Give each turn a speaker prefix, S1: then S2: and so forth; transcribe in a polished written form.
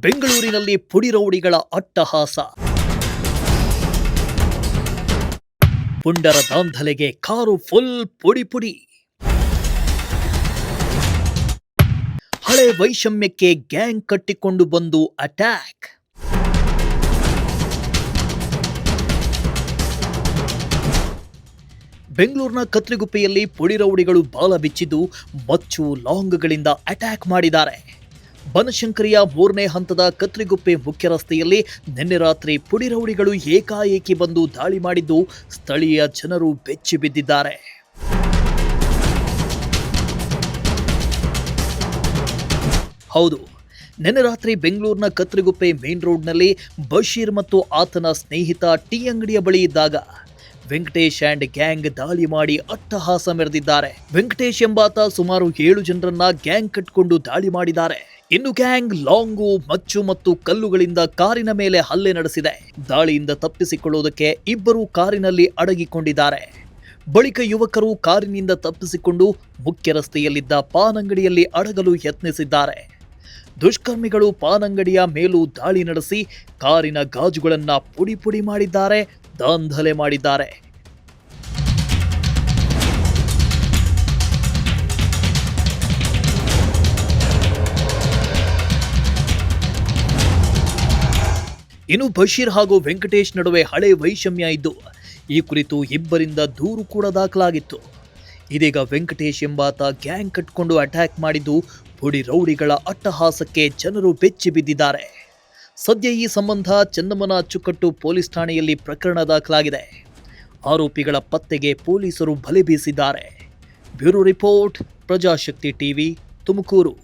S1: ಬೆಂಗಳೂರಿನಲ್ಲಿ ಪುಡಿ ರೌಡಿಗಳ ಅಟ್ಟಹಾಸ. ಪುಂಡರ ದಾಂಧಲೆಗೆ car full ಪುಡಿ ಪುಡಿ. ಹಳೆ ವೈಷಮ್ಯಕ್ಕೆ ಗ್ಯಾಂಗ್ ಕಟ್ಟಿಕೊಂಡು ಬಂದು ಅಟ್ಯಾಕ್. ಬೆಂಗಳೂರಿನ ಕತ್ರಿಗುಪ್ಪೆಯಲ್ಲಿ ಪುಡಿ ರೌಡಿಗಳು ಬಾಲ ಬಿಚ್ಚಿದ್ದು ಮಚ್ಚು ಲಾಂಗ್ಗಳಿಂದ ಅಟ್ಯಾಕ್ ಮಾಡಿದ್ದಾರೆ. ಬನಶಂಕರಿಯ 3ನೇ ಹಂತದ ಕತ್ರಿಗುಪ್ಪೆ ಮುಖ್ಯ ರಸ್ತೆಯಲ್ಲಿ ನಿನ್ನೆ ರಾತ್ರಿ ಪುಡಿ ರೌಡಿಗಳು ಏಕಾಏಕಿ ಬಂದು ದಾಳಿ ಮಾಡಿದ್ದು ಸ್ಥಳೀಯ ಜನರು ಬೆಚ್ಚಿ ಬಿದ್ದಿದ್ದಾರೆ. ಹೌದು, ನಿನ್ನೆ ರಾತ್ರಿ ಬೆಂಗಳೂರಿನ ಕತ್ರಿಗುಪ್ಪೆ ಮೇನ್ ರೋಡ್ನಲ್ಲಿ ಬಶೀರ್ ಮತ್ತು ಆತನ ಸ್ನೇಹಿತ ಟೀ ಅಂಗಡಿಯ ಬಳಿ ಇದ್ದಾಗ ವೆಂಕಟೇಶ್ ಅಂಡ್ ಗ್ಯಾಂಗ್ ದಾಳಿ ಮಾಡಿ ಅಟ್ಟಹಾಸ ಮೆರೆದಿದ್ದಾರೆ. ವೆಂಕಟೇಶ್ ಎಂಬಾತ ಸುಮಾರು 7 ಜನರನ್ನ ಗ್ಯಾಂಗ್ ಕಟ್ಟಿಕೊಂಡು ದಾಳಿ ಮಾಡಿದ್ದಾರೆ. ಇನ್ನು ಗ್ಯಾಂಗ್ ಲಾಂಗು, ಮಚ್ಚು ಮತ್ತು ಕಲ್ಲುಗಳಿಂದ ಕಾರಿನ ಮೇಲೆ ಹಲ್ಲೆ ನಡೆಸಿದೆ. ದಾಳಿಯಿಂದ ತಪ್ಪಿಸಿಕೊಳ್ಳುವುದಕ್ಕೆ ಇಬ್ಬರು ಕಾರಿನಲ್ಲಿ ಅಡಗಿಕೊಂಡಿದ್ದಾರೆ. ಬಳಿಕ ಯುವಕರು ಕಾರಿನಿಂದ ತಪ್ಪಿಸಿಕೊಂಡು ಮುಖ್ಯ ರಸ್ತೆಯಲ್ಲಿದ್ದ ಪಾನ್ ಅಂಗಡಿಯಲ್ಲಿ ಅಡಗಲು ಯತ್ನಿಸಿದ್ದಾರೆ. ದುಷ್ಕರ್ಮಿಗಳು ಪಾನ್ ಅಂಗಡಿಯ ಮೇಲೂ ದಾಳಿ ನಡೆಸಿ ಕಾರಿನ ಗಾಜುಗಳನ್ನ ಪುಡಿ ಪುಡಿ ಮಾಡಿದ್ದಾರೆ, ದಾಂಧಲೆ ಮಾಡಿದ್ದಾರೆ. ಇನ್ನು ಬಶೀರ್ ಹಾಗೂ ವೆಂಕಟೇಶ್ ನಡುವೆ ಹಳೆ ವೈಷಮ್ಯ ಇದ್ದು ಈ ಕುರಿತು ಇಬ್ಬರಿಂದ ದೂರು ಕೂಡ ದಾಖಲಾಗಿತ್ತು. ಇದೀಗ ವೆಂಕಟೇಶ್ ಎಂಬಾತ ಗ್ಯಾಂಗ್ ಕಟ್ಟಿಕೊಂಡು ಅಟ್ಯಾಕ್ ಮಾಡಿದ್ದು ಪುಡಿ ರೌಡಿಗಳ ಅಟ್ಟಹಾಸಕ್ಕೆ ಜನರು ಬೆಚ್ಚಿ ಬಿದ್ದಿದ್ದಾರೆ. ಸದ್ಯ ಈ ಸಂಬಂಧ ಚನ್ನಮ್ಮನ ಅಚ್ಚುಕಟ್ಟು ಪೊಲೀಸ್ ಠಾಣೆಯಲ್ಲಿ ಪ್ರಕರಣ ದಾಖಲಾಗಿದೆ. ಆರೋಪಿಗಳ ಪತ್ತೆಗೆ ಪೊಲೀಸರು ಬಲೆ ಬೀಸಿದ್ದಾರೆ. Bureau report, Prajashakti TV, Tumakuru.